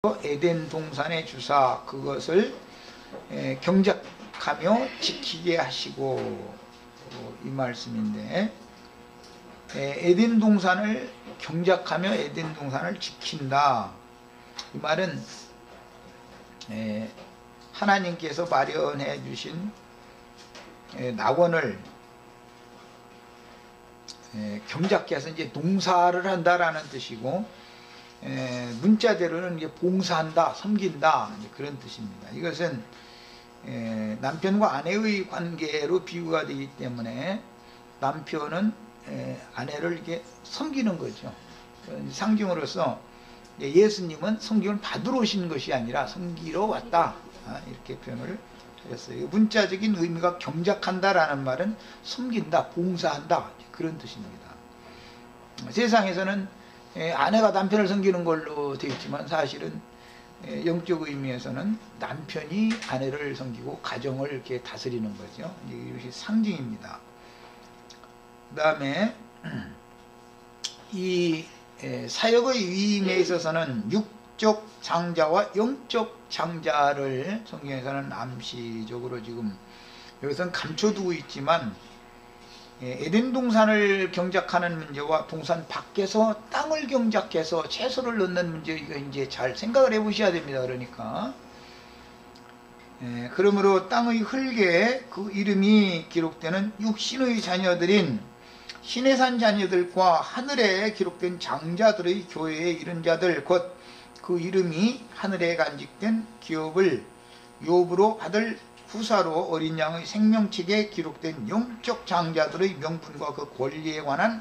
에덴 동산의 주사 그것을 경작하며 지키게 하시고 이 말씀인데, 에덴 동산을 경작하며 에덴 동산을 지킨다. 이 말은 하나님께서 마련해 주신 낙원을 경작해서 이제 농사를 한다라는 뜻이고, 문자대로는 이제 봉사한다, 섬긴다, 그런 뜻입니다. 이것은 남편과 아내의 관계로 비유가 되기 때문에 남편은 아내를 이렇게 섬기는 거죠. 상징으로서 예수님은 섬김을 받으러 오신 것이 아니라 섬기러 왔다, 이렇게 표현을 하셨어요. 문자적인 의미가 경작한다라는 말은 섬긴다, 봉사한다, 그런 뜻입니다. 세상에서는 아내가 남편을 섬기는 걸로 되어 있지만, 사실은 영적 의미에서는 남편이 아내를 섬기고 가정을 이렇게 다스리는 거죠. 이것이 상징입니다. 그 다음에 이 사역의 위임에 있어서는 육적 장자와 영적 장자를 성경에서는 암시적으로 지금 여기서는 감춰두고 있지만, 에덴 동산을 경작하는 문제와 동산 밖에서 땅을 경작해서 채소를 넣는 문제, 이거 이제 잘 생각을 해보셔야 됩니다. 그러니까 그러므로 땅의 흙에 그 이름이 기록되는 육신의 자녀들인 신의 산 자녀들과 하늘에 기록된 장자들의 교회에 이른 자들, 곧 그 이름이 하늘에 간직된 기업을 욥으로 받을 후사로 어린 양의 생명책에 기록된 영적 장자들의 명분과 그 권리에 관한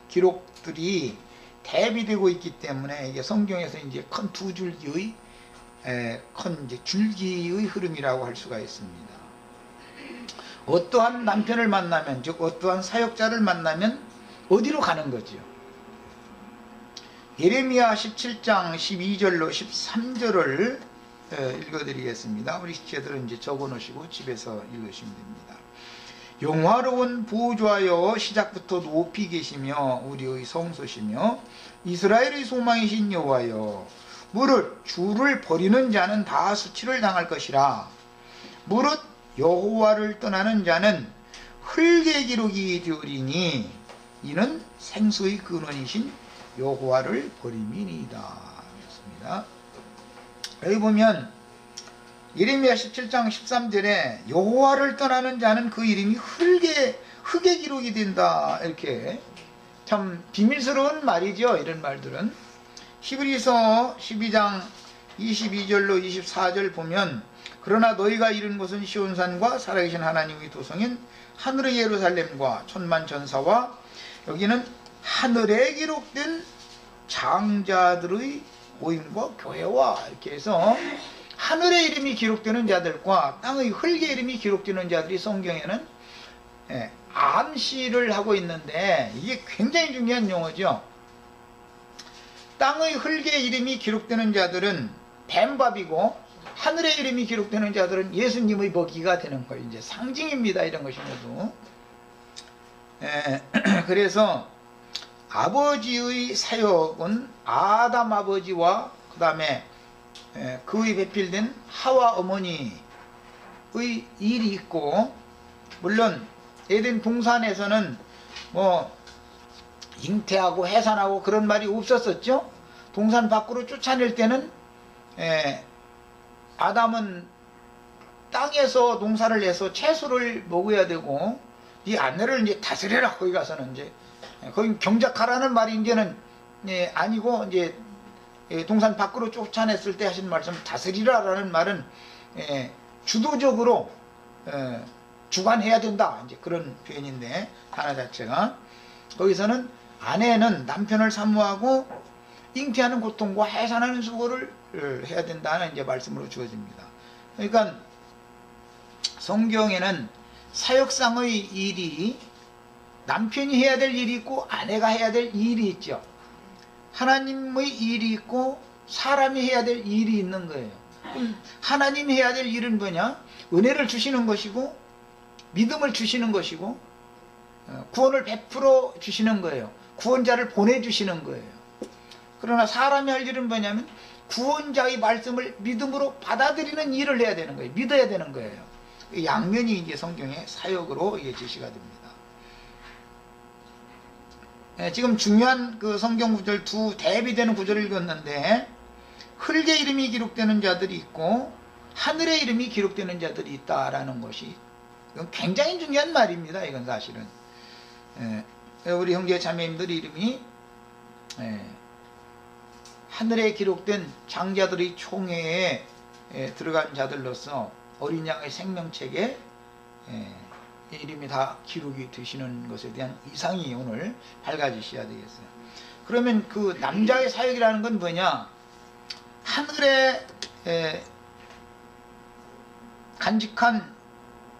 기록들이 대비되고 있기 때문에, 이게 성경에서 이제 큰 두 줄기의 이제 줄기의 흐름이라고 할 수가 있습니다. 어떠한 남편을 만나면, 즉 어떠한 사역자를 만나면 어디로 가는 거죠? 예레미야 17장 12절로 13절을 읽어드리겠습니다. 우리 식구들은 이제 적어 놓으시고 집에서 읽으시면 됩니다. 영화로운 보좌여, 시작부터 높이 계시며 우리의 성소시며 이스라엘의 소망이신 여호와여, 무릇 주를 버리는 자는 다 수치를 당할 것이라. 무릇 여호와를 떠나는 자는 흙의 기록이 되리니 이는 생수의 근원이신 여호와를 버림이니이다. 그렇습니다. 여기 보면 예레미야 17장 13절에 여호와를 떠나는 자는 그 이름이 흙의 기록이 된다, 이렇게 참 비밀스러운 말이죠. 이런 말들은 히브리서 12장 22절로 24절 보면, 그러나 너희가 이룬 것은 시온산과 살아계신 하나님의 도성인 하늘의 예루살렘과 천만 전사와, 여기는 하늘에 기록된 장자들의 모임과 교회와, 이렇게 해서 하늘의 이름이 기록되는 자들과 땅의 흙의 이름이 기록되는 자들이 성경에는 암시를 하고 있는데, 이게 굉장히 중요한 용어죠. 땅의 흙의 이름이 기록되는 자들은 뱀밥이고, 하늘의 이름이 기록되는 자들은 예수님의 먹이가 되는 거예요. 이제 상징입니다, 이런 것이 모두. 그래서 아버지의 사역은 아담 아버지와 그 다음에 그의 배필된 하와 어머니의 일이 있고, 물론 에덴 동산에서는 뭐 잉태하고 해산하고 그런 말이 없었었죠. 동산 밖으로 쫓아낼 때는 아담은 땅에서 농사를 해서 채소를 먹어야 되고, 이 아내를 이제 다스려라. 거기 가서는 이제 거기 경작하라는 말이 이제는 아니고, 이제 동산 밖으로 쫓아냈을 때 하신 말씀 다스리라라는 말은 주도적으로 주관해야 된다, 이제 그런 표현인데, 단어 자체가 거기서는 아내는 남편을 사모하고 잉태하는 고통과 해산하는 수고를 해야 된다는 이제 말씀으로 주어집니다. 그러니까 성경에는 사역상의 일이 남편이 해야 될 일이 있고 아내가 해야 될 일이 있죠. 하나님의 일이 있고 사람이 해야 될 일이 있는 거예요. 그럼 하나님이 해야 될 일은 뭐냐? 은혜를 주시는 것이고 믿음을 주시는 것이고 구원을 베풀어 주시는 거예요. 구원자를 보내주시는 거예요. 그러나 사람이 할 일은 뭐냐면 구원자의 말씀을 믿음으로 받아들이는 일을 해야 되는 거예요. 믿어야 되는 거예요. 양면이 이제 성경의 사역으로 이게 제시가 됩니다. 지금 중요한 그 성경 구절 두 대비되는 구절을 읽었는데, 흙의 이름이 기록되는 자들이 있고 하늘의 이름이 기록되는 자들이 있다라는 것이, 이건 굉장히 중요한 말입니다. 이건 사실은 우리 형제 자매님들 이름이 하늘에 기록된 장자들의 총회에 들어간 자들로서 어린 양의 생명책에 이름이 다 기록이 되시는 것에 대한 이상이 오늘 밝아지셔야 되겠어요. 그러면 그 남자의 사역이라는 건 뭐냐? 하늘에 간직한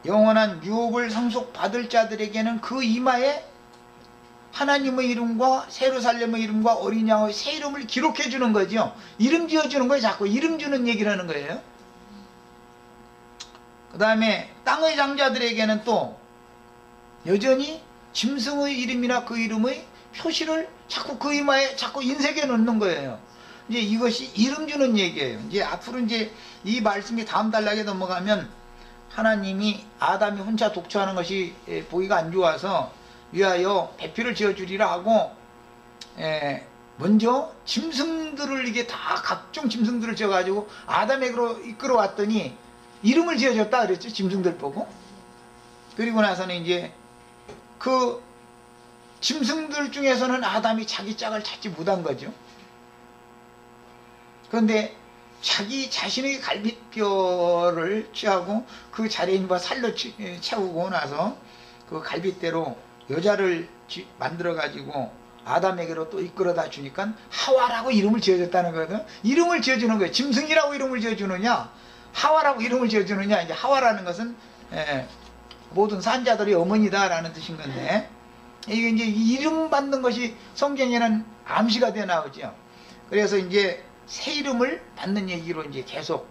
영원한 유업을 상속받을 자들에게는 그 이마에 하나님의 이름과 세루살렘의 이름과 어린 양의 새 이름을 기록해 주는 거죠. 이름 지어주는 거예요. 자꾸 이름 주는 얘기를 하는 거예요. 그 다음에 땅의 장자들에게는 또 여전히 짐승의 이름이나 그 이름의 표시를 자꾸 그 이마에 자꾸 인쇄해 놓는 거예요. 이제 이것이 이름 주는 얘기예요. 이제 앞으로 이제 이 말씀이 다음 단락에 넘어가면 하나님이 아담이 혼자 독처하는 것이 보기가 안 좋아서 위하여 배필을 지어주리라 하고 먼저 짐승들을 이게 다 각종 짐승들을 지어가지고 아담에게로 이끌어왔더니 이름을 지어줬다 그랬죠. 짐승들 보고. 그리고 나서는 이제 그 짐승들 중에서는 아담이 자기 짝을 찾지 못한 거죠. 그런데 자기 자신의 갈빗뼈를 취하고 그 자리에 살로 채우고 나서 그 갈빗대로 여자를 만들어 가지고 아담에게로 또 이끌어다 주니까 하와라고 이름을 지어줬다는 거거든. 이름을 지어주는 거예요. 짐승이라고 이름을 지어주느냐, 하와라고 이름을 지어주느냐. 이제 하와라는 것은 모든 산자들의 어머니다라는 뜻인 건데, 이게 이제 이름 받는 것이 성경에는 암시가 되어 나오죠. 그래서 이제 새 이름을 받는 얘기로 이제 계속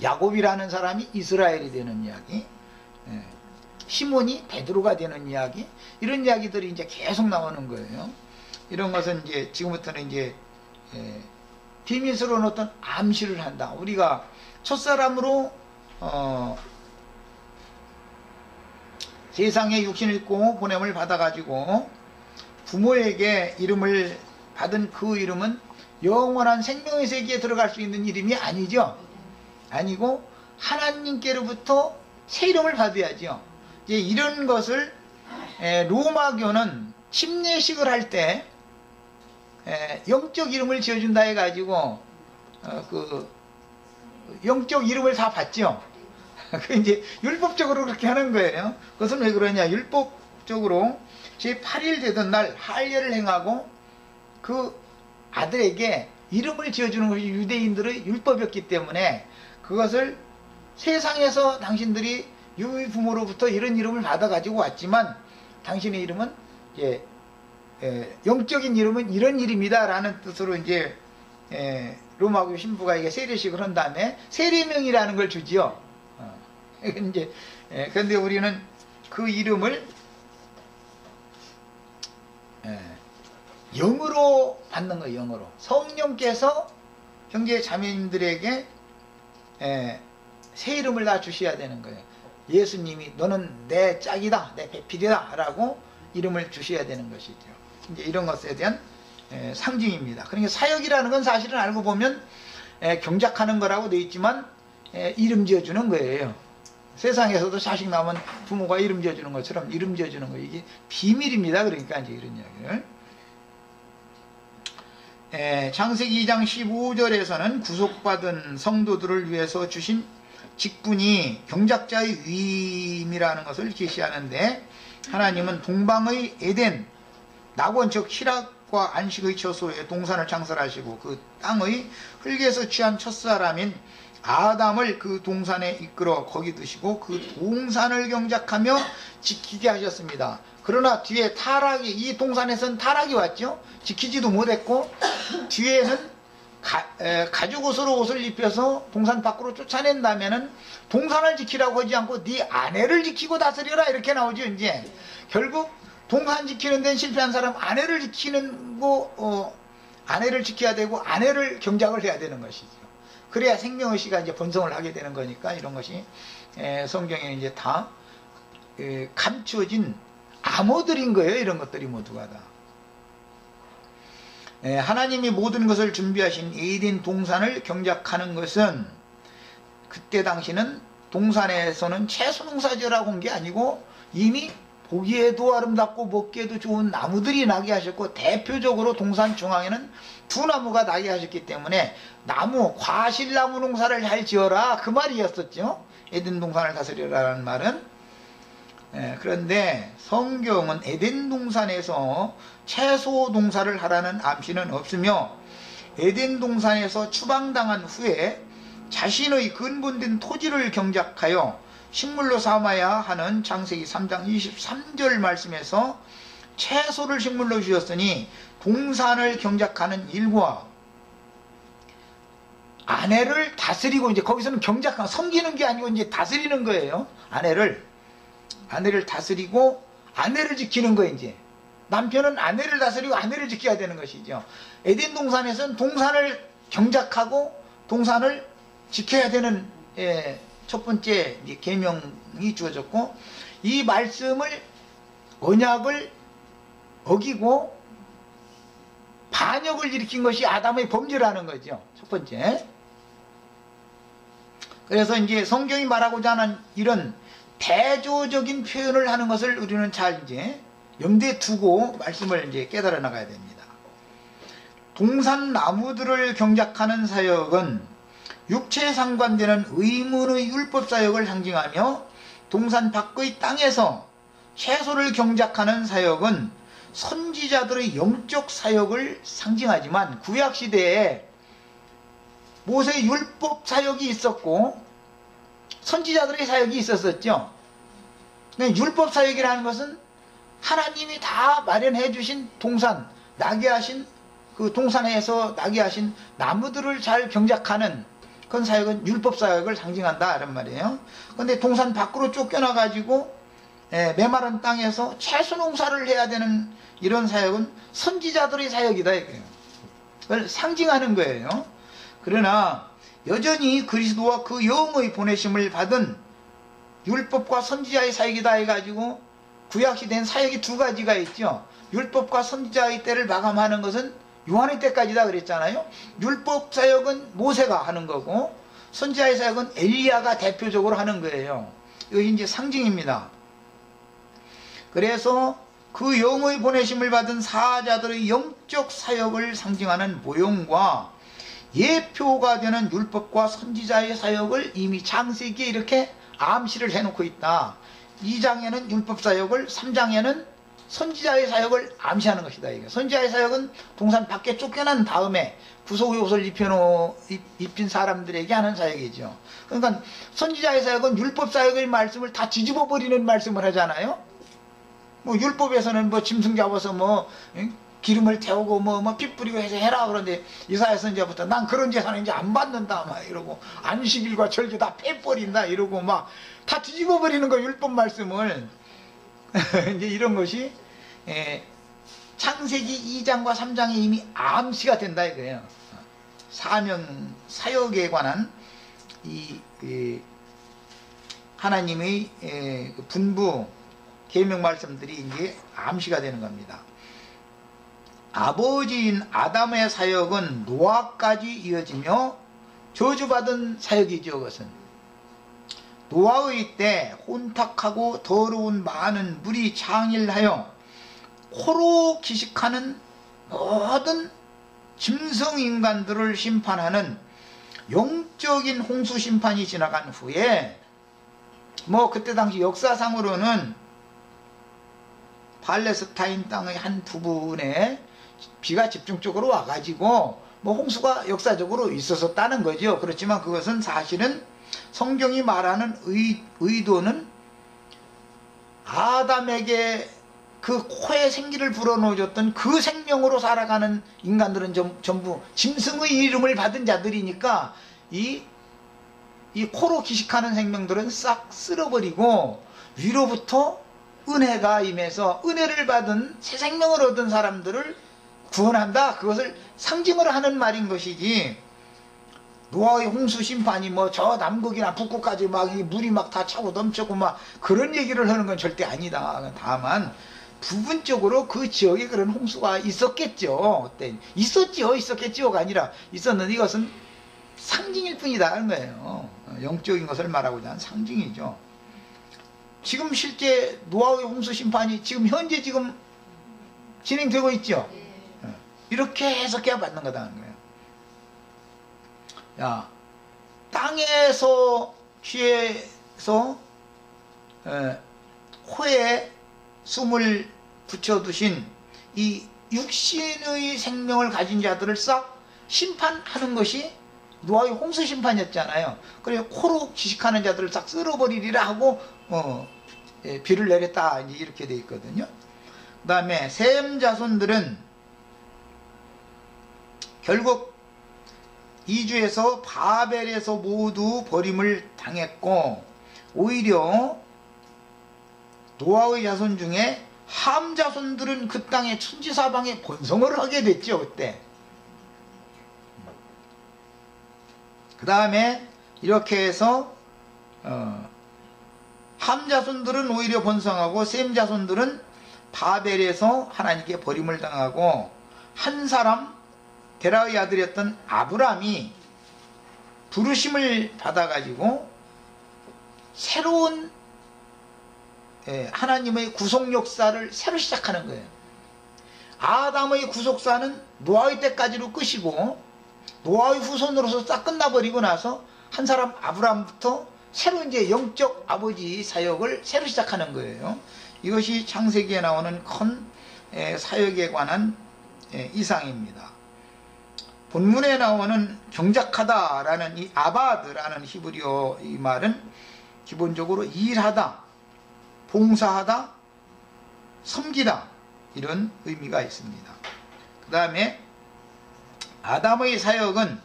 야곱이라는 사람이 이스라엘이 되는 이야기, 시몬이 베드로가 되는 이야기, 이런 이야기들이 이제 계속 나오는 거예요. 이런 것은 이제 지금부터는 이제 비밀스러운 어떤 암시를 한다. 우리가 첫사람으로 세상에 육신을 입고 보냄을 받아가지고 부모에게 이름을 받은 그 이름은 영원한 생명의 세계에 들어갈 수 있는 이름이 아니죠. 아니고 하나님께로부터 새 이름을 받아야죠. 이제 이런 것을 로마교는 침례식을 할 때 영적 이름을 지어준다 해가지고 그 영적 이름을 다 받죠. 그 이제 율법적으로 그렇게 하는 거예요. 그것은 왜 그러냐? 율법적으로 제8일 되던 날 할례를 행하고 그 아들에게 이름을 지어주는 것이 유대인들의 율법이었기 때문에 그것을 세상에서 당신들이 유의 부모로부터 이런 이름을 받아가지고 왔지만 당신의 이름은 이제 영적인 이름은 이런 이름이다 라는 뜻으로 이제 로마교 신부가 이게 세례식을 한 다음에 세례명이라는 걸 주지요. 이제 그런데 우리는 그 이름을 영으로 받는 거예요. 영으로. 성령께서 형제 자매님들에게 새 이름을 다 주셔야 되는 거예요. 예수님이 너는 내 짝이다, 내 배필이다 라고 이름을 주셔야 되는 것이죠. 이제 이런 것에 대한 상징입니다. 그러니까 사역이라는 건 사실은 알고 보면 경작하는 거라고 되어 있지만 이름 지어주는 거예요. 세상에서도 자식 나오면 부모가 이름 지어주는 것처럼 이름 지어주는 거, 이게 비밀입니다. 그러니까 이제 이런 이야기를. 창세기 2장 15절에서는 구속받은 성도들을 위해서 주신 직분이 경작자의 위임이라는 것을 제시하는데, 하나님은 동방의 에덴, 낙원 즉 희락과 안식의 처소에 동산을 창설하시고 그 땅의 흙에서 취한 첫사람인 아담을 그 동산에 이끌어 거기 두시고 그 동산을 경작하며 지키게 하셨습니다. 그러나 뒤에 타락이, 이 동산에선 타락이 왔죠. 지키지도 못했고 뒤에는 가죽 옷으로 옷을 입혀서 동산 밖으로 쫓아낸다면은 동산을 지키라고 하지 않고 네 아내를 지키고 다스려라 이렇게 나오죠. 이제 결국 동산 지키는 데는 실패한 사람, 아내를 지키는 거 아내를 지켜야 되고 아내를 경작을 해야 되는 것이죠. 그래야 생명의식가 이제 번성을 하게 되는 거니까 이런 것이 성경에 이제 다 감추어진 암호들인 거예요. 이런 것들이 모두가 다. 하나님이 모든 것을 준비하신 에덴 동산을 경작하는 것은 그때 당시는 동산에서는 채소 농사지으라고 한 게 아니고 이미 보기에도 아름답고 먹기에도 좋은 나무들이 나게 하셨고, 대표적으로 동산 중앙에는 두 나무가 나게 하셨기 때문에 나무, 과실나무 농사를 잘 지어라, 그 말이었었죠. 에덴 동산을 다스리라는 말은. 그런데 성경은 에덴 동산에서 채소 농사를 하라는 암시는 없으며, 에덴 동산에서 추방당한 후에 자신의 근본된 토지를 경작하여 식물로 삼아야 하는 창세기 3장 23절 말씀에서 채소를 식물로 주었으니 동산을 경작하는 일과 아내를 다스리고, 이제 거기서는 경작하고 섬기는 게 아니고 이제 다스리는 거예요. 아내를 다스리고 아내를 지키는 거예요. 이제 남편은 아내를 다스리고 아내를 지켜야 되는 것이죠. 에덴 동산에서는 동산을 경작하고 동산을 지켜야 되는 첫 번째 계명이 주어졌고, 이 말씀을, 언약을 어기고 반역을 일으킨 것이 아담의 범죄라는 거죠. 첫 번째. 그래서 이제 성경이 말하고자 하는 이런 대조적인 표현을 하는 것을 우리는 잘 이제 염두에 두고 말씀을 이제 깨달아 나가야 됩니다. 동산 나무들을 경작하는 사역은 육체에 상관되는 의문의 율법 사역을 상징하며, 동산 밖의 땅에서 채소를 경작하는 사역은 선지자들의 영적 사역을 상징하지만, 구약시대에 모세의 율법 사역이 있었고 선지자들의 사역이 있었었죠. 율법 사역이라는 것은 하나님이 다 마련해 주신 동산, 나게 하신 그 동산에서 나게 하신 나무들을 잘 경작하는 그런 사역은 율법 사역을 상징한다 이런 말이에요. 그런데 동산 밖으로 쫓겨나 가지고 메마른 땅에서 채소 농사를 해야 되는 이런 사역은 선지자들의 사역이다 이거예요. 그걸 상징하는 거예요. 그러나 여전히 그리스도와 그 영의 보내심을 받은 율법과 선지자의 사역이다 해가지고 구약시대엔 사역이 두 가지가 있죠. 율법과 선지자의 때를 마감하는 것은 요한의 때까지다 그랬잖아요. 율법 사역은 모세가 하는 거고 선지자의 사역은 엘리야가 대표적으로 하는 거예요. 이것이 이제 상징입니다. 그래서 그 영의 보내심을 받은 사자들의 영적 사역을 상징하는 모형과 예표가 되는 율법과 선지자의 사역을 이미 창세기에 이렇게 암시를 해놓고 있다. 2장에는 율법 사역을, 3장에는 선지자의 사역을 암시하는 것이다. 이게. 선지자의 사역은 동산 밖에 쫓겨난 다음에 구속의 옷을 입힌 사람들에게 하는 사역이죠. 그러니까 선지자의 사역은 율법 사역의 말씀을 다 뒤집어 버리는 말씀을 하잖아요. 뭐 율법에서는 뭐 짐승 잡아서 뭐 기름을 태우고 뭐 피 뿌리고 해서 해라. 그런데 이사야 선지자부터 난 그런 제사는 이제 안 받는다 막 이러고, 안식일과 절기 다 빼버린다 이러고 막 다 뒤집어 버리는 거, 율법 말씀을. 이제 이런 것이 창세기 2장과 3장에 이미 암시가 된다 이거예요. 사명 사역에 관한 이 하나님의 분부 계명 말씀들이 이제 암시가 되는 겁니다. 아버지인 아담의 사역은 노아까지 이어지며 저주받은 사역이죠. 그것은 노아의 때 혼탁하고 더러운 많은 물이 창일하여 코로 기식하는 모든 짐승 인간들을 심판하는 영적인 홍수 심판이 지나간 후에, 뭐 그때 당시 역사상으로는 팔레스타인 땅의 한 부분에 비가 집중적으로 와가지고 뭐 홍수가 역사적으로 있었다는 거죠. 그렇지만 그것은 사실은 성경이 말하는 의도는 아담에게 그 코에 생기를 불어넣어줬던 그 생명으로 살아가는 인간들은 전부 짐승의 이름을 받은 자들이니까 이 코로 기식하는 생명들은 싹 쓸어버리고 위로부터 은혜가 임해서 은혜를 받은 새 생명을 얻은 사람들을 구원한다, 그것을 상징으로 하는 말인 것이지, 노아의 홍수 심판이 뭐 저 남극이나 북극까지 막 이 물이 막 다 차고 넘쳤고 막 그런 얘기를 하는 건 절대 아니다. 다만 부분적으로 그 지역에 그런 홍수가 있었겠죠. 그때 있었지요, 있었겠지요가 아니라 있었는데 이것은 상징일 뿐이다 하는 거예요. 영적인 것을 말하고자 하는 상징이죠. 지금 실제 노아의 홍수 심판이 지금 현재 지금 진행되고 있죠. 이렇게 해석해야 받는 거다 하는 거예요. 야, 땅에서 취해서 호에 숨을 붙여두신 이 육신의 생명을 가진 자들을 싹 심판하는 것이 노아의 홍수 심판이었잖아요. 그래 코로 지식하는 자들을 싹 쓸어버리리라 하고 비를 내렸다, 이제 이렇게 돼 있거든요. 그 다음에 셈 자손들은 결국 이주에서 바벨에서 모두 버림을 당했고, 오히려 노아의 자손 중에 함 자손들은 그 땅에 천지사방에 번성을 하게 됐죠, 그때. 그 다음에 이렇게 해서 함 자손들은 오히려 번성하고 셈 자손들은 바벨에서 하나님께 버림을 당하고, 한 사람 데라의 아들이었던 아브람이 부르심을 받아가지고 새로운 하나님의 구속 역사를 새로 시작하는 거예요. 아담의 구속사는 노아의 때까지로 끝이고, 노아의 후손으로서 싹 끝나버리고 나서 한 사람 아브람부터 새로 이제 영적 아버지 사역을 새로 시작하는 거예요. 이것이 창세기에 나오는 큰 사역에 관한 이상입니다. 본문에 나오는 경작하다라는 이 아바드라는 히브리어 이 말은 기본적으로 일하다, 봉사하다, 섬기다, 이런 의미가 있습니다. 그 다음에 아담의 사역은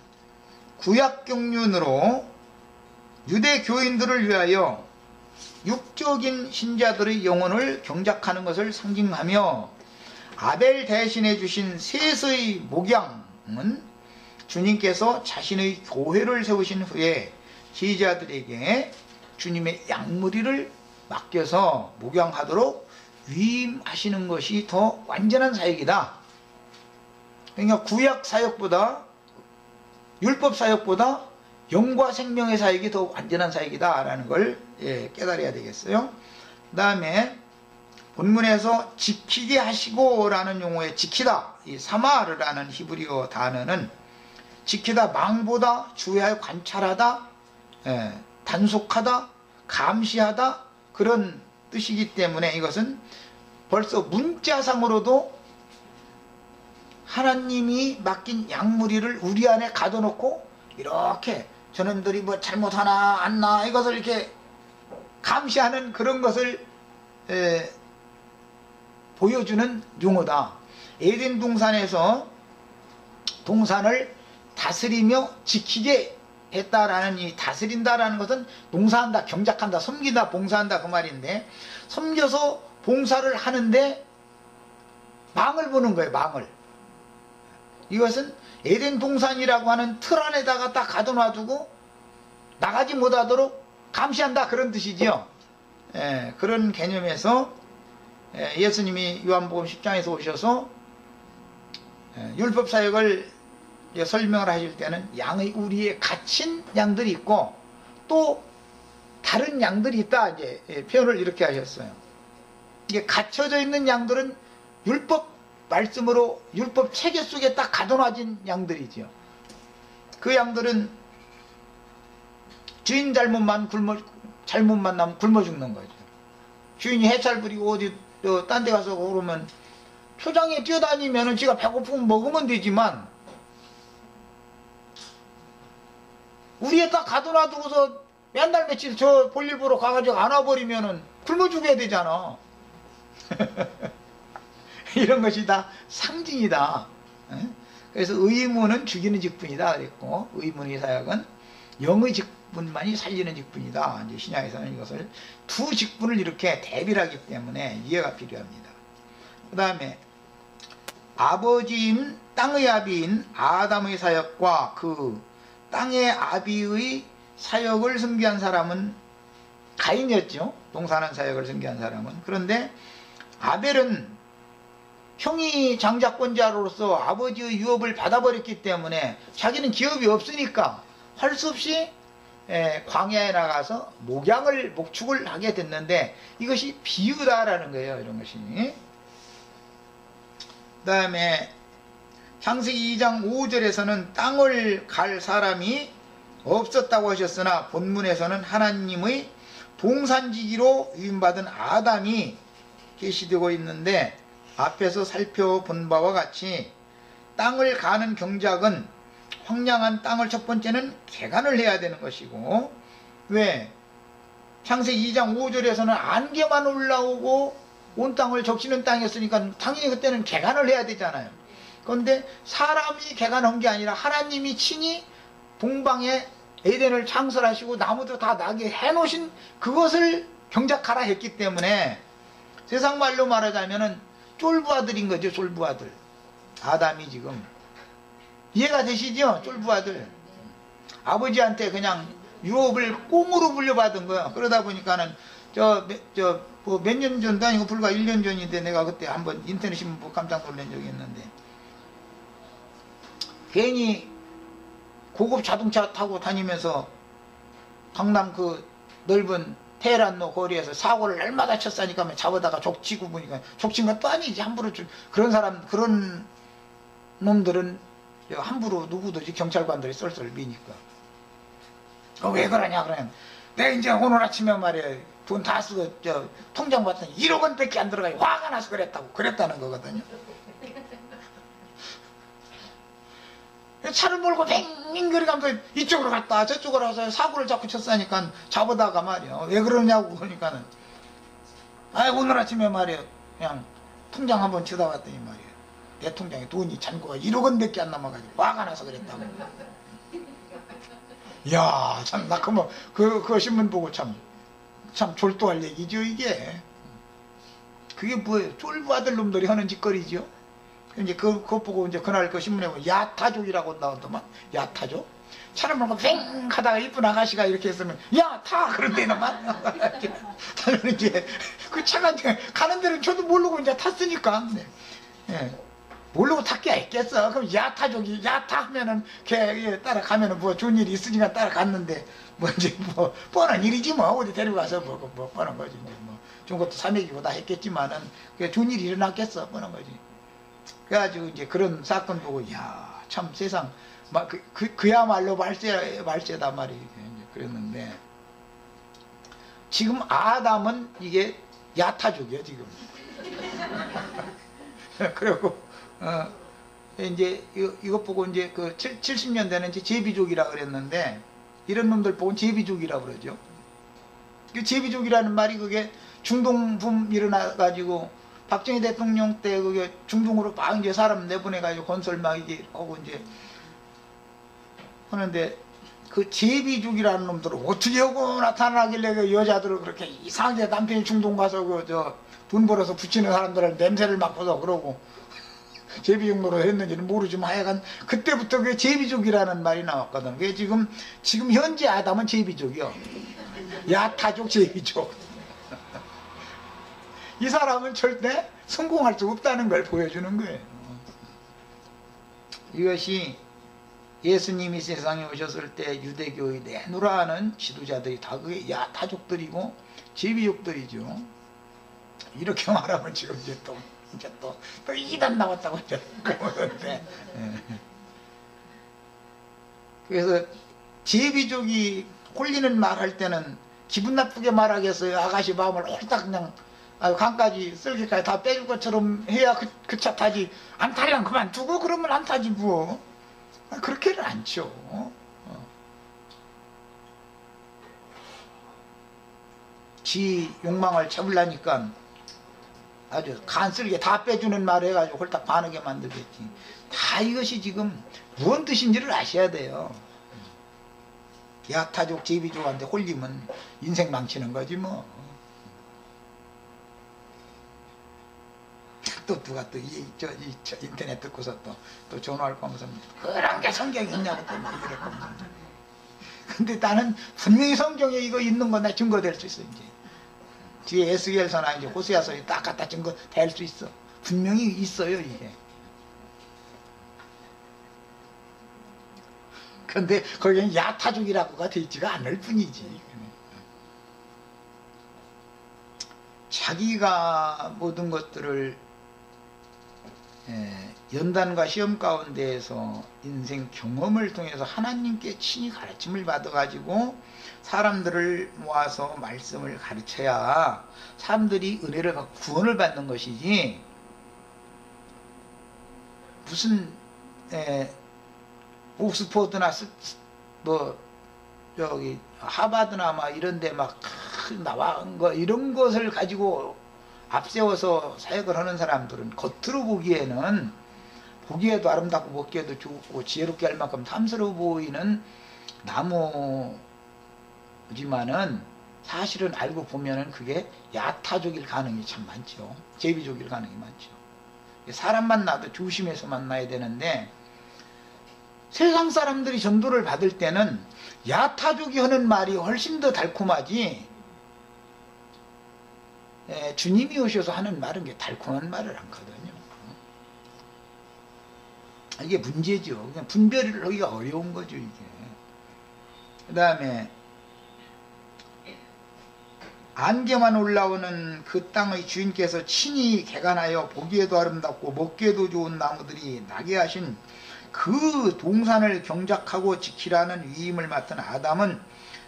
구약 경륜으로 유대 교인들을 위하여 육적인 신자들의 영혼을 경작하는 것을 상징하며, 아벨 대신해 주신 셋의 목양은 주님께서 자신의 교회를 세우신 후에 제자들에게 주님의 양무리를 맡겨서 목양하도록 위임하시는 것이 더 완전한 사역이다. 그러니까 구약 사역보다, 율법 사역보다 영과 생명의 사역이 더 완전한 사역이다 라는 걸 깨달아야 되겠어요. 그 다음에 본문에서 지키게 하시고 라는 용어의 지키다, 이 사마르라는 히브리어 단어는 지키다, 망보다, 주의하여 관찰하다, 단속하다, 감시하다, 그런 뜻이기 때문에 이것은 벌써 문자상으로도 하나님이 맡긴 양무리를 우리 안에 가둬놓고 이렇게 저놈들이 뭐 잘못하나 안나 이것을 이렇게 감시하는 그런 것을 보여주는 용어다. 에덴 동산에서 동산을 다스리며 지키게 했다라는, 이 다스린다라는 것은 농사한다, 경작한다, 섬긴다, 봉사한다 그 말인데, 섬겨서 봉사를 하는데 망을 보는 거예요. 망을. 이것은 에덴 동산이라고 하는 틀 안에다가 딱 가둬놔두고 나가지 못하도록 감시한다, 그런 뜻이지요. 그런 개념에서 예수님이 요한복음 10장에서 오셔서 율법 사역을 설명을 하실 때는 양의 우리에 갇힌 양들이 있고 또 다른 양들이 있다, 이제 표현을 이렇게 하셨어요. 이게 갇혀져 있는 양들은 율법 말씀으로 율법 체계 속에 딱 가둬놔진 양들이죠. 그 양들은 주인 잘못만 나면 굶어 죽는 거죠. 주인이 해찰 부리고 어디 딴 데 가서 그러면 초장에 뛰어다니면은 지가 배고프면 먹으면 되지만, 우리에 딱 가둬놔두고서 맨날 며칠 저 볼일 보러 가가지고 안 와버리면은 굶어 죽어야 되잖아. 이런 것이 다 상징이다. 그래서 의문은 죽이는 직분이다 그랬고, 의문의 사역은 영의 직분만이 살리는 직분이다. 이제 신약에서는 이것을 두 직분을 이렇게 대비하기 때문에 이해가 필요합니다. 그 다음에 아버지인 땅의 아비인 아담의 사역과 그 땅의 아비의 사역을 섬기한 사람은 가인이었죠. 동산한 사역을 섬기한 사람은. 그런데 아벨은 형이 장자권자로서 아버지의 유업을 받아버렸기 때문에 자기는 기업이 없으니까 할 수 없이 광야에 나가서 목축을 하게 됐는데, 이것이 비유다라는 거예요. 이런 것이. 그 다음에 창세기 2장 5절에서는 땅을 갈 사람이 없었다고 하셨으나 본문에서는 하나님의 동산지기로 위임받은 아담이 계시되고 있는데, 앞에서 살펴본 바와 같이 땅을 가는 경작은 황량한 땅을 첫 번째는 개간을 해야 되는 것이고, 왜? 창세기 2장 5절에서는 안개만 올라오고 온 땅을 적시는 땅이었으니까 당연히 그때는 개간을 해야 되잖아요. 그런데 사람이 개간한 게 아니라 하나님이 친히 동방에 에덴을 창설하시고 나무도 다 나게 해놓으신 그것을 경작하라 했기 때문에, 세상 말로 말하자면은 쫄부아들인 거죠. 쫄부아들. 아담이 지금 이해가 되시죠? 쫄부아들. 아버지한테 그냥 유업을 꽁으로 물려받은 거야. 그러다 보니까는 몇 년 전도 아니고 불과 1년 전인데, 내가 그때 한번 인터넷 신문 보고 깜짝 놀란 적이 있는데, 괜히 고급 자동차 타고 다니면서 강남 그 넓은 테헤란로 거리에서 사고를 날마다 쳤사니까 잡아다가 족치고 보니까, 족친 것도 아니지. 함부로 그런 사람, 그런 놈들은 함부로 누구든지 경찰관들이 썰썰 미니까. 왜 그러냐 그러면, 내가 이제 오늘 아침에 말이야 돈 다 쓰고 통장 봤더니 1억 원밖에 안 들어가요. 화가 나서 그랬다는 거거든요. 차를 몰고 뱅뱅거리 가면서 이쪽으로 갔다 저쪽으로 가서 사고를 자꾸 쳤으니까 잡아다가 말이야. 왜 그러냐고 그러니까는, 오늘 아침에 말이야 그냥 통장 한번 쳐다봤더니 말이야 내 통장에 돈이 잔고가 1억 원밖에 안 남아가지고 화가 나서 그랬다고. 이야, 참 나 그 신문 보고 참 졸도할 얘기죠 이게. 그게 뭐예요? 쫄부 아들 놈들이 하는 짓거리죠. 이제 그거 보고 이제 그날 그 신문에 보면 야타족이라고 나오더만. 야타족? 차를 몰고 뱅 하다가 이쁜 아가씨가 이렇게 했으면 야 타 그런데나만. 저는 이제 그 차가 이제 가는 데는 저도 모르고 이제 탔으니까. 예. 모르고 탔게 했겠어. 그럼 야타족이 야타 하면은 걔 따라가면은 뭐 좋은 일이 있으니까 따라갔는데, 뭐 이제 뭐 뻔한 일이지 뭐. 어디 데려가서 뭐 뻔한 거지. 이제 뭐 좋은 것도 사먹이고 다 했겠지만은 그게 좋은 일이 일어났겠어. 뻔한 거지. 그래가지고 이제 그런 사건 보고, 야, 참 세상 막 그야말로 말세다 말이 그랬는데, 지금 아담은 이게 야타족이야 지금. 그리고 이제 이것 보고 이제 그 70년대는 이제 제비족이라 그랬는데, 이런 놈들 보고 제비족이라 그러죠. 그 제비족이라는 말이 그게 중동붐 일어나가지고 박정희 대통령 때 그게 중동으로 막 이제 사람 내보내가지고 건설 막 이게 하고 이제 하는데, 그 제비족이라는 놈들은 어떻게 하고 나타나길래 그 여자들을 그렇게 이상하게 남편이 중동 가서 돈 벌어서 붙이는 사람들은 냄새를 맡고서 그러고 제비족으로 했는지는 모르지만 하여간 그때부터 그 제비족이라는 말이 나왔거든. 그게 지금 현재 아담은 제비족이요. 야타족 제비족. 이 사람은 절대 성공할 수 없다는 걸 보여주는 거예요. 이것이 예수님이 세상에 오셨을 때 유대교의 내노라 하는 지도자들이 다 그게 야타족들이고 제비족들이죠. 이렇게 말하면 지금 이제 또 이단 나왔다고 이제 그러는데, 그래서 제비족이 홀리는 말 할 때는 기분 나쁘게 말하겠어요? 아가씨 마음을 홀딱 그냥 강까지 쓸개까지 다 빼줄 것처럼 해야 그 차 타지. 안 타려면 그만두고 그러면 안 타지 뭐. 그렇게는 않죠. 지 욕망을 채우려니까 아주 간쓸게 다 빼주는 말 해가지고 홀딱 반하게 만들겠지. 다 이것이 지금 무슨 뜻인지를 아셔야 돼요. 야타족 제비족한테 홀리면 인생 망치는 거지 뭐. 또 누가 또 저 인터넷 듣고서 또 전화할 거면서 그런 게 성경에 있냐고 또 막 이럴 거면서. 근데 나는 분명히 성경에 이거 있는 거 나 증거 될 수 있어. 이제 뒤에 에스겔서나 이제 호세아서에 딱 갖다 증거 될 수 있어. 분명히 있어요 이게. 근데 거기는 야타족이라고가 되지가 않을 뿐이지. 자기가 모든 것들을 연단과 시험 가운데에서 인생 경험을 통해서 하나님께 친히 가르침을 받아가지고 사람들을 모아서 말씀을 가르쳐야 사람들이 은혜를 받고 구원을 받는 것이지, 무슨 옥스포드나 뭐 저기 하버드나 막 이런데 막 나온 거 이런 것을 가지고 앞세워서 사역을 하는 사람들은 겉으로 보기에는 보기에도 아름답고 먹기에도 좋고 지혜롭게 할 만큼 탐스러워 보이는 나무지만은 사실은 알고 보면은 그게 야타족일 가능이 참 많죠. 제비족일 가능이 많죠. 사람 만나도 조심해서 만나야 되는데, 세상 사람들이 전도를 받을 때는 야타족이 하는 말이 훨씬 더 달콤하지, 주님이 오셔서 하는 말은 게 달콤한 말을 않거든요. 이게 문제죠. 그냥 분별을 하기가 어려운 거죠, 이게. 그 다음에 안개만 올라오는 그 땅의 주인께서 친히 개간하여 보기에도 아름답고 먹기에도 좋은 나무들이 나게 하신 그 동산을 경작하고 지키라는 위임을 맡은 아담은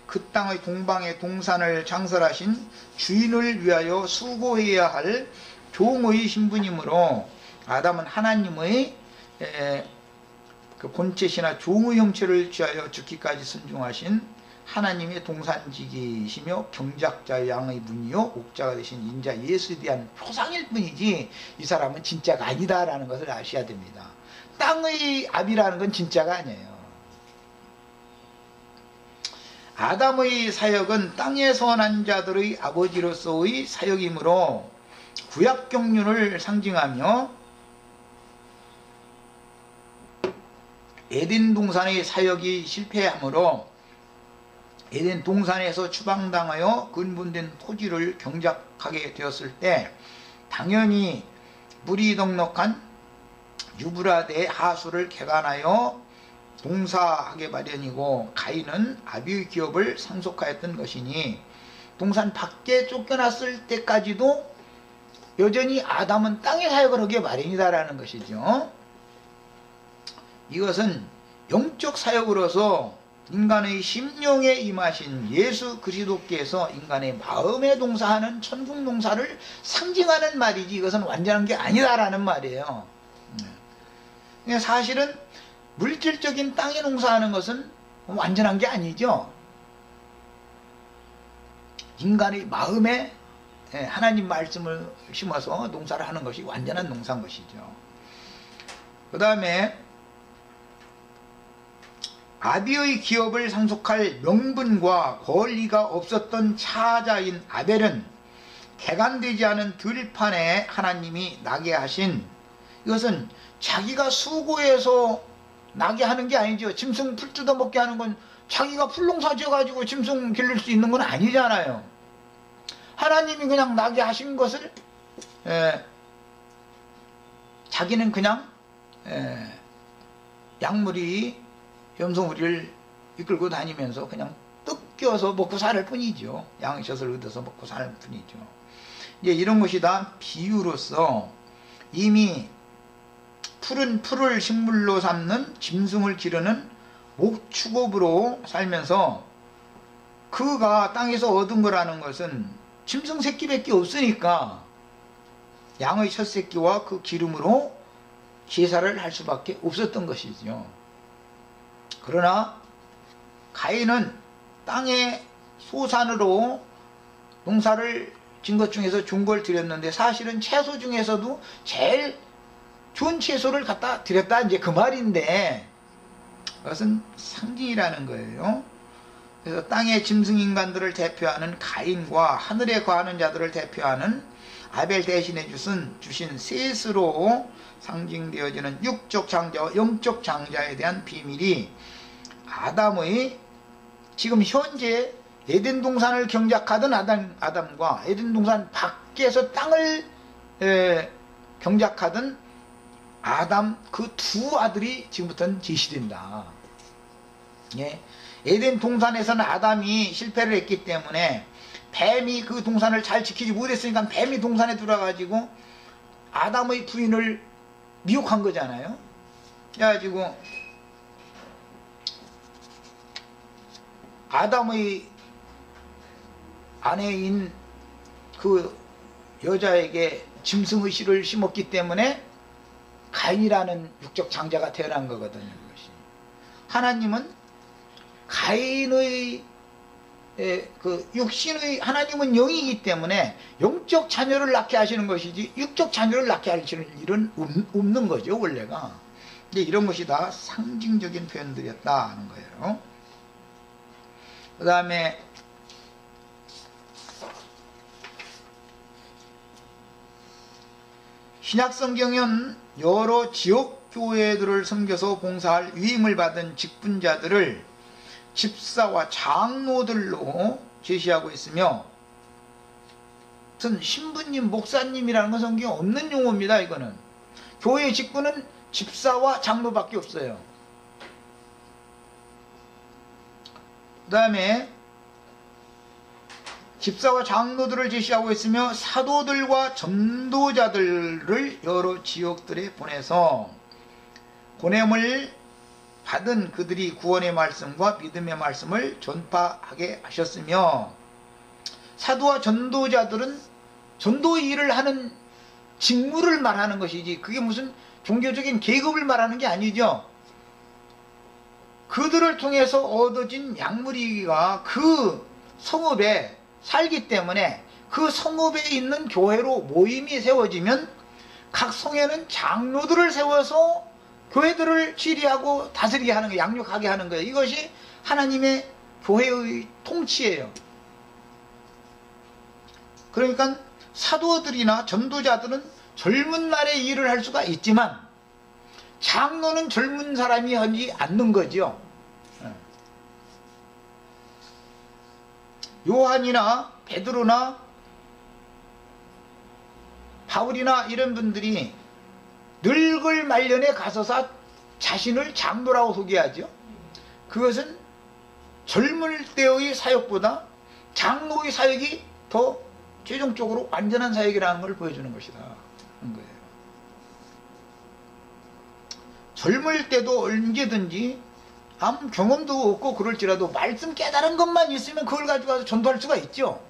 그 땅의 동방의 동산을 창설하신 주인을 위하여 수고해야 할 종의 신분이므로, 아담은 하나님의 그 본체시나 종의 형체를 취하여 죽기까지 순종하신 하나님의 동산지기시며 경작자의 양의 분이요 옥자가 되신 인자 예수에 대한 표상일 뿐이지, 이 사람은 진짜가 아니다라는 것을 아셔야 됩니다. 땅의 압이라는 건 진짜가 아니에요. 아담의 사역은 땅에 선한 자들의 아버지로서의 사역이므로 구약 경륜을 상징하며 에덴 동산의 사역이 실패하므로 에덴 동산에서 추방당하여 근본된 토지를 경작하게 되었을 때 당연히 물이 넉넉한 유브라데 하수를 개간하여 동사하게 마련이고, 가인은 아비의 기업을 상속하였던 것이니 동산 밖에 쫓겨났을 때까지도 여전히 아담은 땅의 사역을 하기에 마련이다라는 것이죠. 이것은 영적 사역으로서 인간의 심령에 임하신 예수 그리스도께서 인간의 마음에 동사하는 천국 농사를 상징하는 말이지, 이것은 완전한 게 아니다라는 말이에요. 사실은 물질적인 땅에 농사하는 것은 완전한 게 아니죠. 인간의 마음에 하나님 말씀을 심어서 농사를 하는 것이 완전한 농사인 것이죠. 그 다음에 아비의 기업을 상속할 명분과 권리가 없었던 차자인 아벨은 개간되지 않은 들판에 하나님이 나게 하신, 이것은 자기가 수고해서 나게 하는 게 아니죠. 짐승 풀 뜯어먹게 하는 건 자기가 풀농사 지어가지고 짐승 기를 수 있는 건 아니잖아요. 하나님이 그냥 나게 하신 것을 자기는 그냥 양무리 염소무리를 이끌고 다니면서 그냥 뜯겨서 먹고 살 뿐이죠. 양의 젖을 얻어서 먹고 살 뿐이죠. 이제 이런 것이 다 비유로서 이미 푸른 풀을 식물로 삼는 짐승을 기르는 목축업으로 살면서 그가 땅에서 얻은 거라는 것은 짐승 새끼밖에 없으니까 양의 첫 새끼와 그 기름으로 제사를 할 수밖에 없었던 것이죠. 그러나 가인은 땅의 소산으로 농사를 진 것 중에서 좋은 걸 드렸는데, 사실은 채소 중에서도 제일 좋은 채소를 갖다 드렸다, 이제 그 말인데, 그것은 상징이라는 거예요. 그래서 땅의 짐승 인간들을 대표하는 가인과 하늘에 거하는 자들을 대표하는 아벨 대신해 주신 셋으로 상징되어지는 육적 장자와 영적 장자에 대한 비밀이 아담의 지금 현재 에덴 동산을 경작하던 아담과 에덴 동산 밖에서 땅을 경작하던 아담 그 두 아들이 지금부터는 제시된다. 예. 에덴 동산에서는 아담이 실패를 했기 때문에 뱀이 그 동산을 잘 지키지 못했으니까 뱀이 동산에 들어가가지고 아담의 부인을 미혹한 거잖아요. 그래가지고 아담의 아내인 그 여자에게 짐승의 씨를 심었기 때문에 가인이라는 육적 장자가 태어난 거거든요. 그것이. 하나님은 가인의 그 육신의 하나님은 영이기 때문에 영적 자녀를 낳게 하시는 것이지 육적 자녀를 낳게 하시는 일은 없는 거죠, 원래가. 근데 이런 것이 다 상징적인 표현들이었다 하는 거예요. 그 다음에 신약성경은 여러 지역교회들을 섬겨서 봉사할 위임을 받은 직분자들을 집사와 장로들로 제시하고 있으며, 신부님, 목사님이라는 건 성경에 없는 용어입니다. 이거는 교회의 직분은 집사와 장로밖에 없어요. 그 다음에 집사와 장로들을 제시하고 있으며 사도들과 전도자들을 여러 지역들에 보내서 보냄을 받은 그들이 구원의 말씀과 믿음의 말씀을 전파하게 하셨으며, 사도와 전도자들은 전도의 일을 하는 직무를 말하는 것이지 그게 무슨 종교적인 계급을 말하는 게 아니죠. 그들을 통해서 얻어진 양무리가 그 성읍에 살기 때문에 그 성읍에 있는 교회로 모임이 세워지면 각 성에는 장로들을 세워서 교회들을 치리하고 다스리게 하는 거예요. 양육하게 하는 거예요. 이것이 하나님의 교회의 통치예요. 그러니까 사도들이나 전도자들은 젊은 날에 일을 할 수가 있지만 장로는 젊은 사람이 하지 않는 거죠. 요한이나 베드로나 바울이나 이런 분들이 늙을 말년에 가서서 자신을 장로라고 소개하죠. 그것은 젊을 때의 사역보다 장로의 사역이 더 최종적으로 완전한 사역이라는 걸 보여주는 것이다 하는 거예요. 젊을 때도 언제든지 아무 경험도 없고 그럴지라도 말씀 깨달은 것만 있으면 그걸 가지고 와서 전도할 수가 있죠.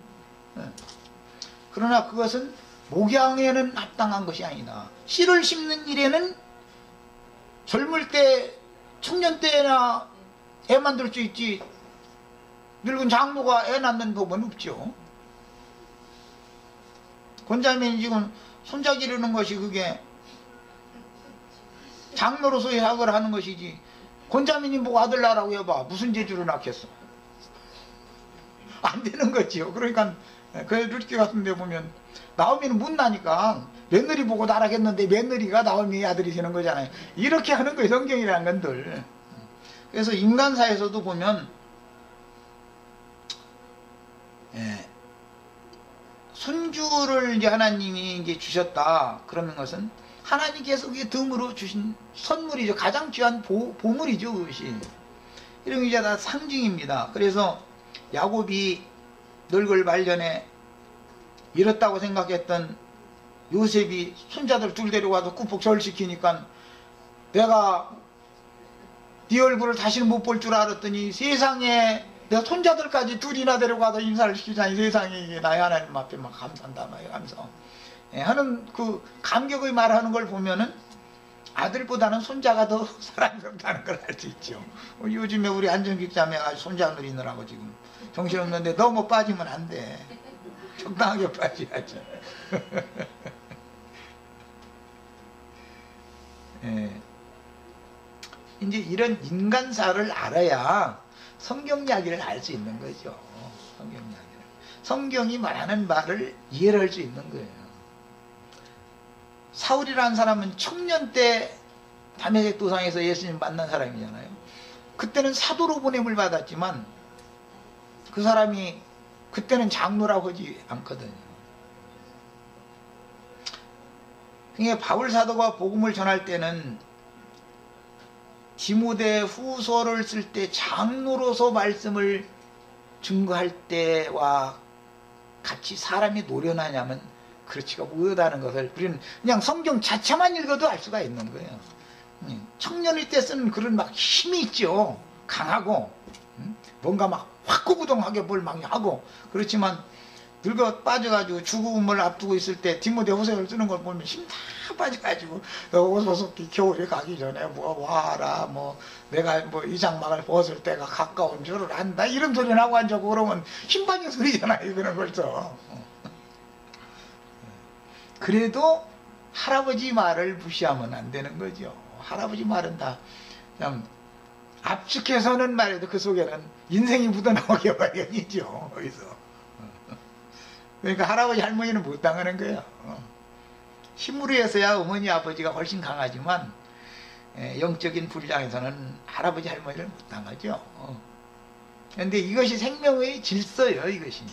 그러나 그것은 목양에는 합당한 것이 아니다. 씨를 심는 일에는 젊을 때 청년 때나 애 만들 수 있지 늙은 장로가 애 낳는 법은 없죠. 권자님이 지금 손자 기르는 것이 그게 장로로서의 학을 하는 것이지, 권자민이 보고 아들 낳으라고 해봐 무슨 재주로 낳겠어. 안 되는 거지요. 그러니까 그 룻기 같은 데 보면 나오미는 못 나니까 며느리 보고 낳으라겠는데 며느리가 나오미 아들이 되는 거잖아요. 이렇게 하는 거예요, 성경이라는 건들. 그래서 인간사에서도 보면 손주를 이제 하나님이 이제 주셨다 그러는 것은 하나님께서 그게 덤으로 주신 선물이죠. 가장 귀한 보물이죠, 그것이. 이런 게 이제 다 상징입니다. 그래서 야곱이 늙을 말년에 잃었다고 생각했던 요셉이 손자들 둘 데려가서 꾹푹 절시키니까 내가 네 얼굴을 다시는 못 볼 줄 알았더니 세상에 내가 손자들까지 둘이나 데려가서 인사를 시키자니 세상에 이게 나의 하나님 앞에 막 감사한다 막 하면서 하는 그 감격의 말하는 걸 보면은 아들보다는 손자가 더 사랑스럽다는 걸 알 수 있죠. 요즘에 우리 안정기 자매가 손자 누리느라고 지금 정신없는데 너무 빠지면 안 돼. 적당하게 빠져야지. 이제 이런 인간사를 알아야 성경 이야기를 알 수 있는 거죠. 성경 이야기를. 성경이 말하는 말을 이해를 할 수 있는 거예요. 사울이라는 사람은 청년 때 다메섹 도상에서 예수님 만난 사람이잖아요. 그때는 사도로 보냄을 받았지만 그 사람이 그때는 장로라고 하지 않거든요. 그러니까 바울 사도가 복음을 전할 때는 디모데 후서를 쓸 때 장로로서 말씀을 증거할 때와 같이 사람이 노련하냐면 그렇지가 못하다는 것을 우리는 그냥 성경 자체만 읽어도 알 수가 있는 거예요. 청년일 때 쓰는 글은 막 힘이 있죠. 강하고 뭔가 막 확고부동하게 뭘 막 하고, 그렇지만 늙어 빠져가지고 죽음을 앞두고 있을 때 디모데 후서를 쓰는 걸 보면 힘 다 빠져가지고 소속히 겨울에 가기 전에 뭐 와라 뭐 내가 뭐 이 장막을 벗을 때가 가까운 줄을 안다 이런 소리 나고 앉아고 그러면 힘 빠진 소리잖아요. 이거는 벌써. 그래도 할아버지 말을 무시하면 안 되는 거죠. 할아버지 말은 다 그냥 압축해서는 말해도 그 속에는 인생이 묻어나오게 마련이죠. 거기서. 그러니까 할아버지 할머니는 못 당하는 거예요. 힘으로 해서야 어머니 아버지가 훨씬 강하지만 영적인 분량에서는 할아버지 할머니를 못 당하죠. 그런데 이것이 생명의 질서예요. 이것이.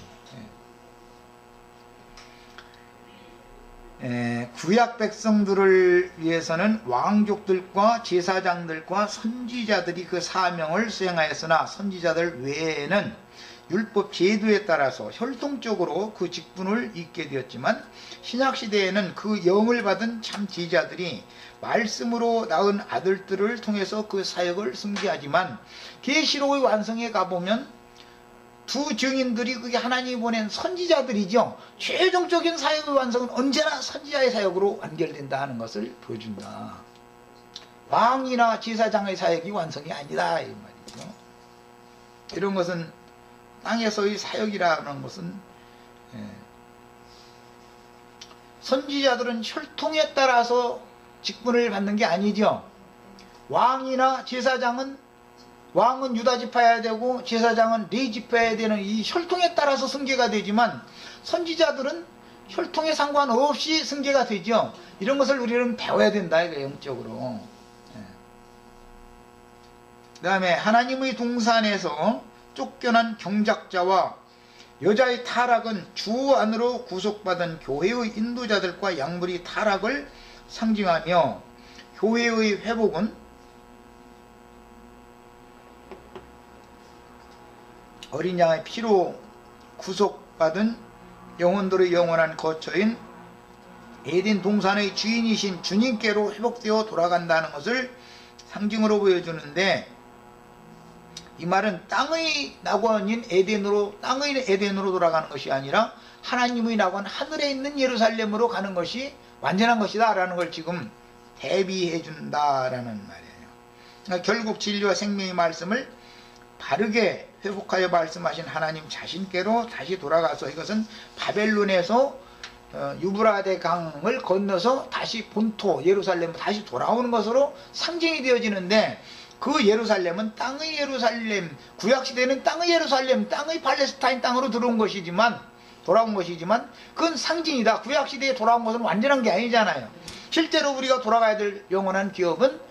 구약 백성들을 위해서는 왕족들과 제사장들과 선지자들이 그 사명을 수행하였으나 선지자들 외에는 율법 제도에 따라서 혈통적으로 그 직분을 잇게 되었지만 신약시대에는 그 영을 받은 참 제자들이 말씀으로 낳은 아들들을 통해서 그 사역을 승계하지만 계시록의 완성에 가보면 두 증인들이 그게 하나님이 보낸 선지자들이죠. 최종적인 사역의 완성은 언제나 선지자의 사역으로 완결된다 하는 것을 보여준다. 왕이나 제사장의 사역이 완성이 아니다 이 말이죠. 이런 것은 땅에서의 사역이라는 것은 선지자들은 혈통에 따라서 직분을 받는 게 아니죠. 왕이나 제사장은 왕은 유다 지파여야 되고 제사장은 레위 지파여야 되는 이 혈통에 따라서 승계가 되지만 선지자들은 혈통에 상관없이 승계가 되죠. 이런 것을 우리는 배워야 된다 이거 영적으로. 그 다음에 하나님의 동산에서 쫓겨난 경작자와 여자의 타락은 주 안으로 구속받은 교회의 인도자들과 양물의 타락을 상징하며 교회의 회복은 어린 양의 피로 구속받은 영혼들의 영원한 거처인 에덴 동산의 주인이신 주님께로 회복되어 돌아간다는 것을 상징으로 보여주는데, 이 말은 땅의 낙원인 땅의 에덴으로 돌아가는 것이 아니라 하나님의 낙원 하늘에 있는 예루살렘으로 가는 것이 완전한 것이다 라는 걸 지금 대비해 준다라는 말이에요. 그러니까 결국 진리와 생명의 말씀을 바르게 회복하여 말씀하신 하나님 자신께로 다시 돌아가서 이것은 바벨론에서 유브라데 강을 건너서 다시 본토 예루살렘으로 다시 돌아오는 것으로 상징이 되어지는데, 그 예루살렘은 땅의 예루살렘, 구약시대는 땅의 예루살렘, 땅의 팔레스타인 땅으로 돌아온 것이지만 그건 상징이다. 구약시대에 돌아온 것은 완전한 게 아니잖아요. 실제로 우리가 돌아가야 될 영원한 기업은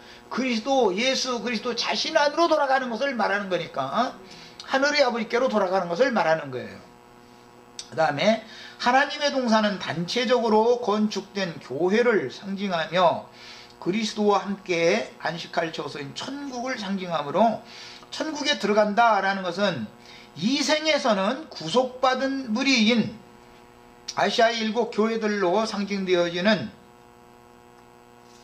예수 그리스도 자신 안으로 돌아가는 것을 말하는 거니까 하늘의 아버지께로 돌아가는 것을 말하는 거예요. 그 다음에 하나님의 동산은 단체적으로 건축된 교회를 상징하며 그리스도와 함께 안식할 처소인 천국을 상징하므로 천국에 들어간다라는 것은 이 생에서는 구속받은 무리인 아시아의 7 교회들로 상징되어지는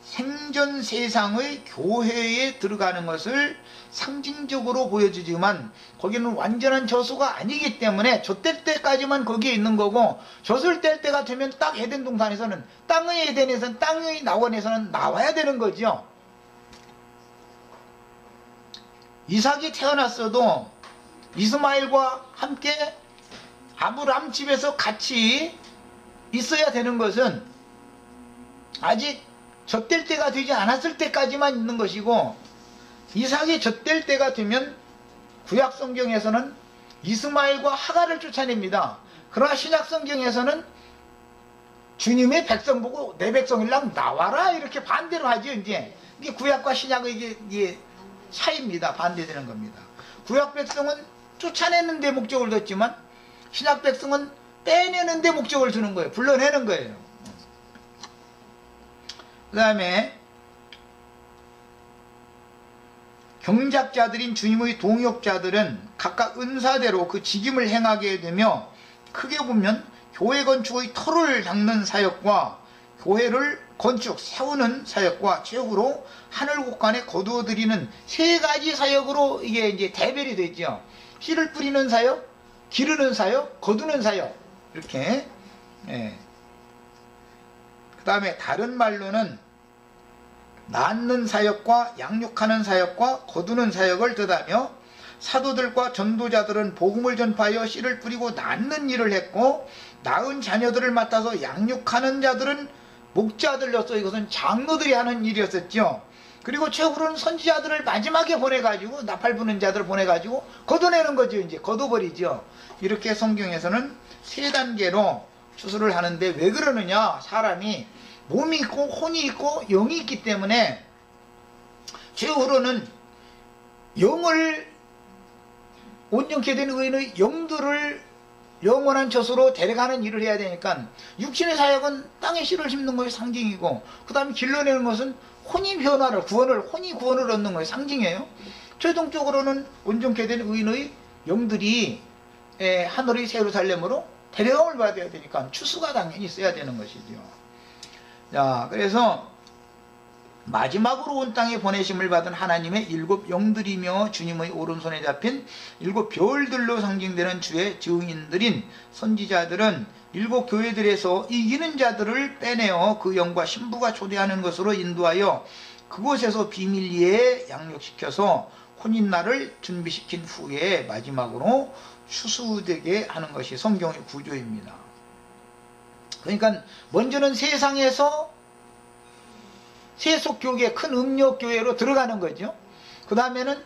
생전 세상의 교회에 들어가는 것을 상징적으로 보여주지만 거기는 완전한 저수가 아니기 때문에 젖될 때까지만 거기에 있는 거고, 젖을 뗄 때가 되면 딱 에덴 동산에서는 땅의 에덴에서는 땅의 낙원에서는 나와야 되는 거죠. 이삭이 태어났어도 이스마엘과 함께 아브람 집에서 같이 있어야 되는 것은 아직 젖될 때가 되지 않았을 때까지만 있는 것이고, 이삭이 젖될 때가 되면 구약 성경에서는 이스마엘과 하갈을 쫓아냅니다. 그러나 신약 성경에서는 주님의 백성 보고 내 백성이랑 나와라 이렇게 반대로 하죠. 이제 이게 구약과 신약의 이게 차이입니다. 반대되는 겁니다. 구약 백성은 쫓아내는 데 목적을 뒀지만 신약 백성은 빼내는 데 목적을 두는 거예요. 불러내는 거예요. 그 다음에 경작자들인 주님의 동역자들은 각각 은사대로 그 직임을 행하게 되며, 크게 보면 교회 건축의 터를 닦는 사역과 교회를 건축 세우는 사역과 최후로 하늘 곳간에 거두어들이는 세 가지 사역으로 이게 이제 대별이 되죠. 씨를 뿌리는 사역, 기르는 사역, 거두는 사역, 이렇게. 그 다음에 다른 말로는 낳는 사역과 양육하는 사역과 거두는 사역을 뜻하며, 사도들과 전도자들은 복음을 전파하여 씨를 뿌리고 낳는 일을 했고, 낳은 자녀들을 맡아서 양육하는 자들은 목자들로서 이것은 장로들이 하는 일이었었죠. 그리고 최후로는 선지자들을 마지막에 보내가지고, 나팔 부는 자들을 보내가지고 걷어내는 거죠. 이제 걷어버리죠. 이렇게 성경에서는 세 단계로 추수를 하는데, 왜 그러느냐? 사람이 몸이 있고 혼이 있고 영이 있기 때문에 최후로는 영을 온전케 된 의인의 영들을 영원한 젖으로 데려가는 일을 해야 되니까, 육신의 사역은 땅에 씨를 심는 것이 상징이고, 그 다음에 길러내는 것은 혼이 변화를, 혼이 구원을 얻는 것이 상징이에요. 최종적으로는 온전케 된 의인의 영들이 하늘의 예루살렘으로 데려감을 받아야 되니까 추수가 당연히 있어야 되는 것이죠. 자, 그래서 마지막으로 온 땅에 보내심을 받은 하나님의 7 영들이며 주님의 오른손에 잡힌 7 별들로 상징되는 주의 증인들인 선지자들은 7 교회들에서 이기는 자들을 빼내어 그 영과 신부가 초대하는 것으로 인도하여 그곳에서 비밀리에 양육시켜서 혼인날을 준비시킨 후에 마지막으로 추수되게 하는 것이 성경의 구조입니다. 그러니까 먼저는 세상에서 세속교계, 큰 음력교회로 들어가는 거죠. 그 다음에는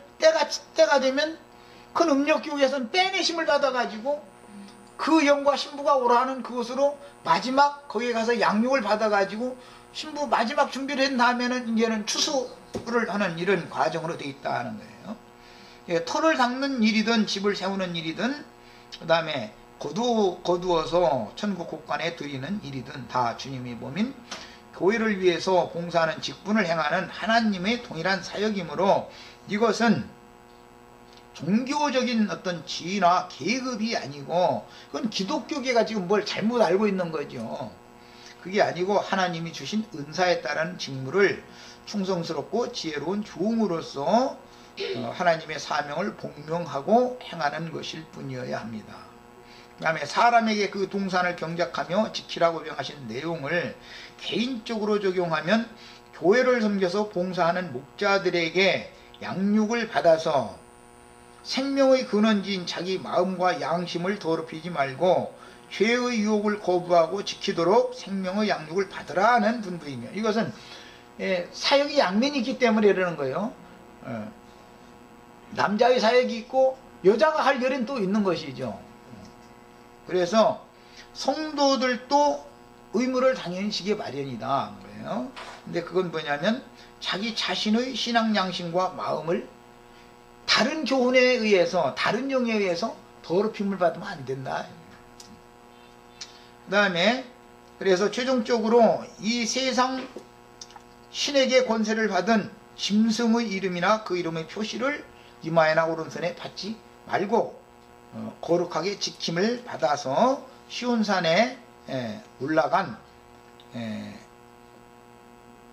때가 되면 큰 음력교회에서는 빼내심을 받아가지고 그 영과 신부가 오라는 그곳으로 마지막 거기에 가서 양육을 받아가지고 신부 마지막 준비를 한 다음에는 이제는 추수를 하는 이런 과정으로 되어 있다는 거예요. 터를 닦는 일이든 집을 세우는 일이든 그 다음에 거두어서 천국 곳간에 드리는 일이든 다 주님의 몸인 교회를 위해서 봉사하는 직분을 행하는 하나님의 동일한 사역이므로 이것은 종교적인 어떤 지위나 계급이 아니고, 그건 기독교계가 지금 뭘 잘못 알고 있는 거죠. 그게 아니고 하나님이 주신 은사에 따른 직무를 충성스럽고 지혜로운 종으로서 하나님의 사명을 복명하고 행하는 것일 뿐이어야 합니다. 그 다음에 사람에게 그 동산을 경작하며 지키라고 명하신 내용을 개인적으로 적용하면 교회를 섬겨서 봉사하는 목자들에게 양육을 받아서 생명의 근원지인 자기 마음과 양심을 더럽히지 말고 죄의 유혹을 거부하고 지키도록 생명의 양육을 받으라 하는 분부이며, 이것은 사역이 양면이 있기 때문에 이러는 거예요. 남자의 사역이 있고 여자가 할 일은 또 있는 것이죠. 그래서 성도들도 의무를 당연히 지게 마련이다 거예요. 근데 그건 뭐냐면 자기 자신의 신앙 양심과 마음을 다른 교훈에 의해서, 다른 영에 의해서 더럽힘을 받으면 안 된다. 그 다음에 그래서 최종적으로 이 세상 신에게 권세를 받은 짐승의 이름이나 그 이름의 표시를 이마에나 오른손에 받지 말고 거룩하게 지킴을 받아서 시온산에 올라간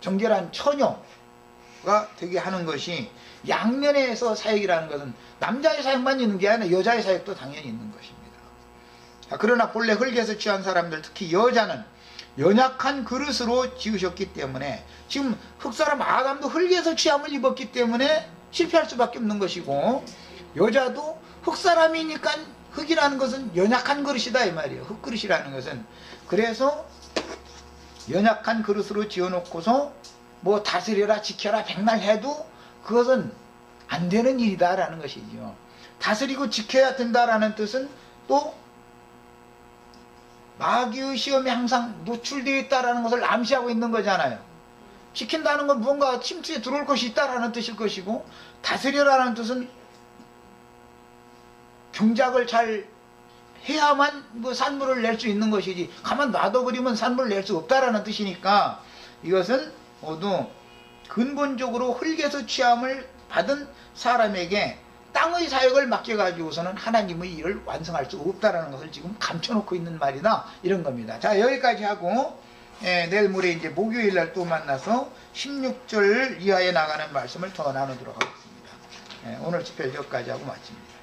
정결한 처녀가 되게 하는 것이, 양면에서 사역이라는 것은 남자의 사역만 있는 게 아니라 여자의 사역도 당연히 있는 것입니다. 그러나 본래 흙에서 취한 사람들, 특히 여자는 연약한 그릇으로 지으셨기 때문에, 지금 흙사람 아담도 흙에서 취함을 입었기 때문에 실패할 수밖에 없는 것이고, 여자도 흙사람이니까 흙이라는 것은 연약한 그릇이다 이 말이에요. 흙그릇이라는 것은. 그래서 연약한 그릇으로 지어놓고서 뭐 다스려라 지켜라 백날 해도 그것은 안 되는 일이다라는 것이죠. 다스리고 지켜야 된다라는 뜻은 또 마귀의 시험에 항상 노출되어 있다라는 것을 암시하고 있는 거잖아요. 지킨다는 건 무언가 침투에 들어올 것이 있다라는 뜻일 것이고, 다스려라는 뜻은 경작을 잘 해야만 뭐 산물을 낼 수 있는 것이지, 가만 놔둬버리면 산물을 낼 수 없다라는 뜻이니까, 이것은 모두 근본적으로 흙에서 취함을 받은 사람에게 땅의 사역을 맡겨가지고서는 하나님의 일을 완성할 수 없다라는 것을 지금 감춰놓고 있는 말이다, 이런 겁니다. 자, 여기까지 하고 내일 모레 이제 목요일 날 또 만나서 16절 이하에 나가는 말씀을 더 나누도록 하겠습니다. 오늘 집회를 여기까지 하고 마칩니다.